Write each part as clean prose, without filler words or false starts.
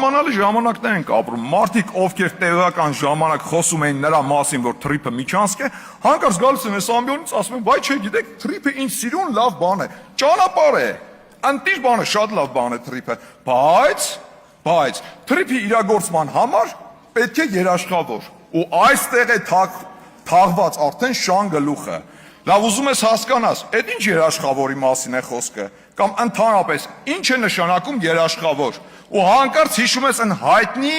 Մանալի ժամանակներ ենք ապրում, մարդիկ ովքեր տեղական ժամանակ խոսում էին նրա մասին, որ թրիփը միջանցք է, հանկարծ գալիս են այս ամբիոնից ասում են, բայ չէ, գիտեք, թրիփը ինչ սիրուն լավ բան է, ճանապարհ է, անտիր բան է, շատ լավ բան է թրիփը, բայց թրիփի իրագործման համար պետք է երաշխավոր, ու այստեղ է թաղված արդեն շան գլուխը, լավ ուզում ես հասկանաս, այդ ինչ երաշխավորի մասին է խոսքը, կամ ընդհանրապես ինչ է նշանակում երաշխավոր, ու հանկարծ հիշում ես այն հայտնի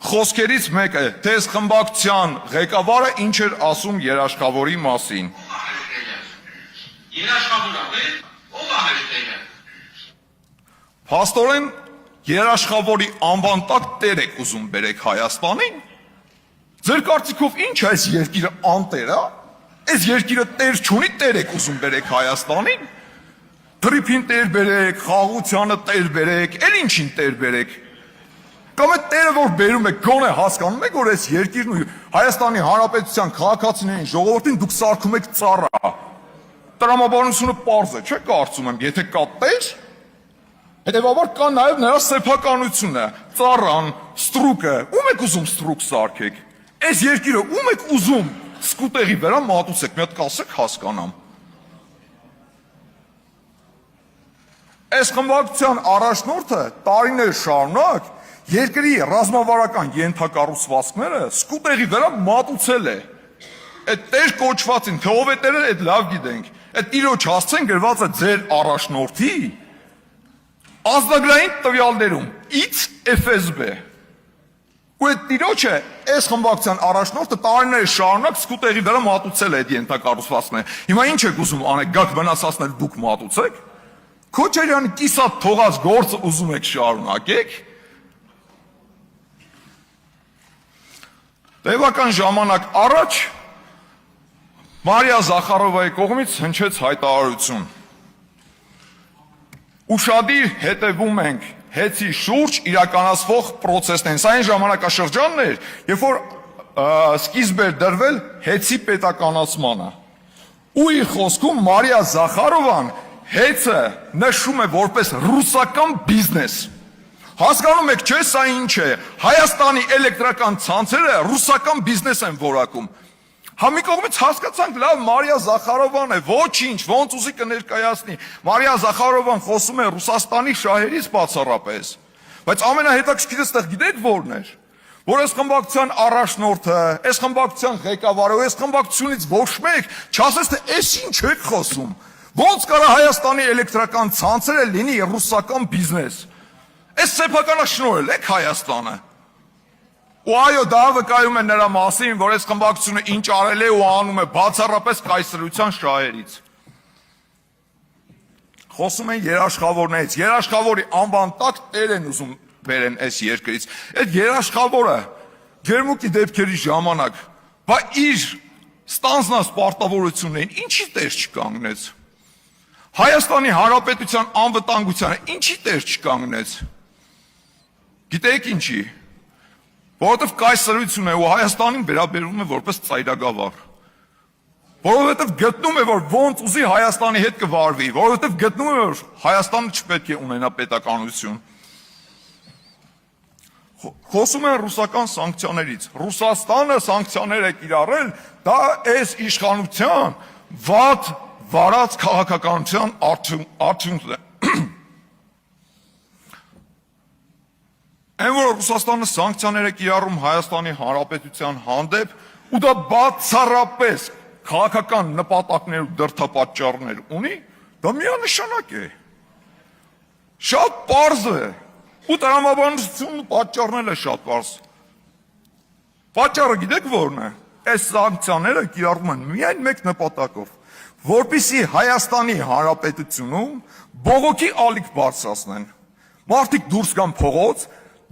խոսքերից մեկը, թե այս խմբակցության ղեկավարը ինչ էր ասում երաշխավորի մասին։ Փաստորեն երաշխավորի անվան տակ տեր եք ուզում բերեք Հայաստանին։ Ձեր կարծիքով ինչ է այս երկիրը անտեր է։ Այս երկիրը տեր չունի, տեր եք ուզում բերեք Հայաստանին։ Թրիփին տեր բերեք, խաղաղությանը տեր բերեք, էլ ինչին տեր բերեք։ Կամ այդ տերը որ բերում եք, գոնե հասկանում եք, որ այս երկիրն ու Հայաստանի Հանրապետության քաղաքացիներին, ժողովրդին դուք սարքում եք ծառա։ Տրամաբանությունը պարզ է, չէ՞ կարծում եմ, եթե կա տեր, հետևաբար կա նաև նրա սեփականությունը, ծառան, ստրուկը, ում եք ուզում ստրուկ սարքեք։ Այս երկիրը ում եք ուզում սկուտեղի վրա մատուցեք, մի հատ կասեք հասկանամ։ Այս խմբակցության առաջնորդը տարիներ շարունակ երկրի ռազմավարական ենթակառուցվածքները սկուտեղի վրա մատուցել է։ Այդ տեր կոչվածին, թե ով է տերը, այդ լավ գիտենք։ Այդ տիրոջ հասցեն գրված է ձեր առաջնորդի ազգագրային տվյալներում, X FSB։ Ու այդ տիրոջը այս խմբակցության առաջնորդը տարիներ շարունակ սկուտեղի վրա մատուցել է այդ ենթակառուցվածքները։ Հիմա ինչ եք ուզում անեք, գաք վնասացնել դուք մատուցեք։ Քոչարյանի կիսատ թողած գործը ուզում եք շարունակեք։ Տևական ժամանակ առաջ Մարիա Զախարովայի կողմից հնչեց հայտարարություն։ Ուշադիր հետևում ենք հեցի շուրջ իրականացվող պրոցեսներին։ Սա այն ժամանակաշրջանն էր, երբ որ սկիզբ էր դրվել հեցի պետականացմանը։ Ու իր խոսքում Մարիա Զախարովան հեցը նշում է որպես ռուսական բիզնես։ Հասկանում եք, չէ՞, սա ինչ է։ Հայաստանի էլեկտրական ցանցերը ռուսական բիզնես են որակում։ Հա մի կողմից հասկացանք, լավ, Մարիա Զախարովան է, ոչինչ, ոնց ուզի կներկայացնի։ Մարիա Զախարովան խոսում է Ռուսաստանի շահերից բացառապես։ Բայց ամենահետաքրքիրը ստեղ գիտեք որն էր։ Որ այս խմբակցության առաջնորդը, այս խմբակցության ղեկավարը, այս խմբակցությունից ոչ մեկ չասես, թե այս ինչ եք խոսում։ Ոնց կարա Հայաստանի էլեկտրական ցանցերը լինի ռուսական բիզնես։ Այս սեփականաշնորհել եք Հայաստանը։ Ու այո, դա վկայում է նրա մասին, որ այս խմբակցությունը ինչ արել է ու անում է բացառապես կայսրության շահերից։ Խոսում են երաշխավորներից, երաշխավորի անվան տակ տեր են ուզում բերեն այս երկրից։ Այդ երաշխավորը ջերմուկի դեպքերի ժամանակ, բա իր ստանձնած պարտավորություններին ինչի տեր չկանգնեց։ Հայաստանի Հանրապետության անվտանգությանը ինչի տեր չկանգնեց։ Գիտեք ինչի։ Որովհետև կայսրություն է ու Հայաստանին վերաբերվում է որպես ծայրագավառ։ Որովհետև գտնում է, որ ոնց ուզի Հայաստանի հետ կվարվի, որովհետև գտնում է, որ Հայաստանը չպետք է ունենա պետականություն։ Խոսում են ռուսական սանկցիաներից։ Ռուսաստանը սանկցիաներ է կիրառել, դա այս իշխանության վատ վարած քաղաքականության արդյունքն է։ Այն որ Ռուսաստանը սանկցիաներ է կիրառում Հայաստանի Հանրապետության հանդեպ ու դա բացառապես քաղաքական նպատակներ ու դրդապատճառներ ունի, դա միանշանակ է։ Շատ պարզ է։ Ու տրամաբանությունն ու պատճառն է շատ պարզ։ Պատճառը գիտեք որն է։ Այս սանկցիաները կիրառվում են միայն մեկ նպատակով, որպեսզի Հայաստանի Հանրապետությունում բողոքի ալիք բարձրացնեն։ Մարդիկ դուրս գան փողոց,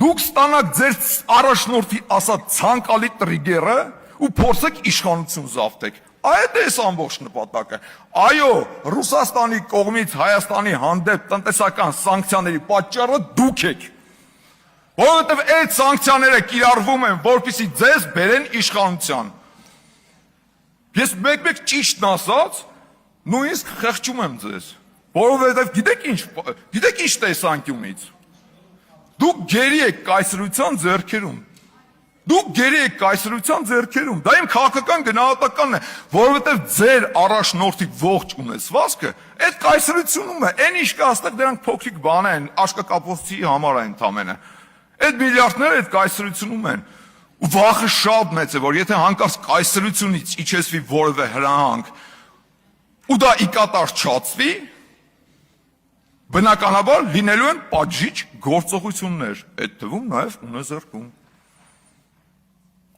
դուք ստանաք ձեր առաջնորդի ասած ցանկալի տրիգերը ու փորձեք իշխանություն զավթեք։ Այդ է ամբողջ նպատակը։ Այո, Ռուսաստանի կողմից Հայաստանի հանդեպ տնտեսական սանկցիաների պատճառը դուք եք։ Որովհետև այդ սանկցիաները կիրառվում են, որպեսզի ձեզ բերեն իշխանության։ Ես մեկ-մեկ ճիշտն ասած, նույնիսկ խեղճում եմ ձեզ։ Որովհետև գիտեք ինչ տեսանկյունից։ Դուք գերի եք կայսրության ձեռքերում։ Դուք գերի եք կայսրության ձեռքերում։ Դա իմ քաղաքական գնահատականն է, որովհետև ձեր առաջնորդի ողջ ունեցվածքը այդ կայսրությունում է։ Այն ինչ կա, հաստատ դրանք փոքրիկ բան են, աշկակապոցի համար են ընդամենը։ Այդ միլիարդները այդ կայսրությունում են։ Ու վախը շատ մեծ է, որ եթե հանկարծ կայսրությունից իջեցվի որևէ հրահանգ, ու դա ի կատար չածվի, բնականաբար լինելու են պատժիչ գործողություններ, այդ թվում նաև ունեզրկում։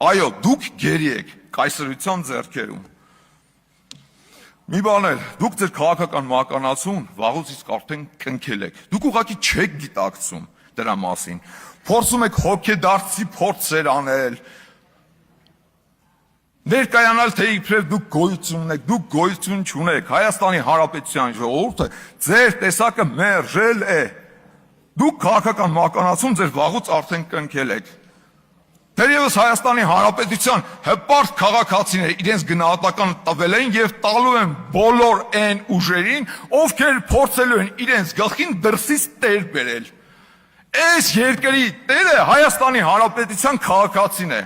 Այո, դուք գերի եք կայսրության ձեռքերում։ Մի բան էլ, դուք ձեր քաղաքական մականացուն վաղուց իսկ արդեն կնքել եք։ Դուք ուղղակի չեք գիտակցում դրա մասին։ Փորձում եք հոգեդարձի փորձեր անել, ներկայանալ, թե իբրև դուք գոյություն ունեք, դուք գոյություն չունեք, Հայաստանի Հանրապետության ժողովուրդը ձեր տեսակը մերժել է։ Դուք քաղաքական մականացում ձեր վաղուց արդեն կնքել եք։ Թերևս Հայաստանի Հանրապետության հպարտ քաղաքացիները իրենց գնահատականը տվել են եւ տալու են բոլոր այն ուժերին, ովքեր փորձելու են իրենց գլխին դրսից տեր բերել։ Այս երկրի տերը Հայաստանի Հանրապետության քաղաքացին է,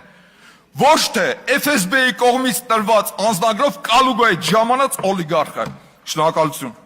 ոչ թե FSB-ի կողմից տրված անձնագրով կալուգոյի ժամանած օլիգարխը։ Շնորհակալություն։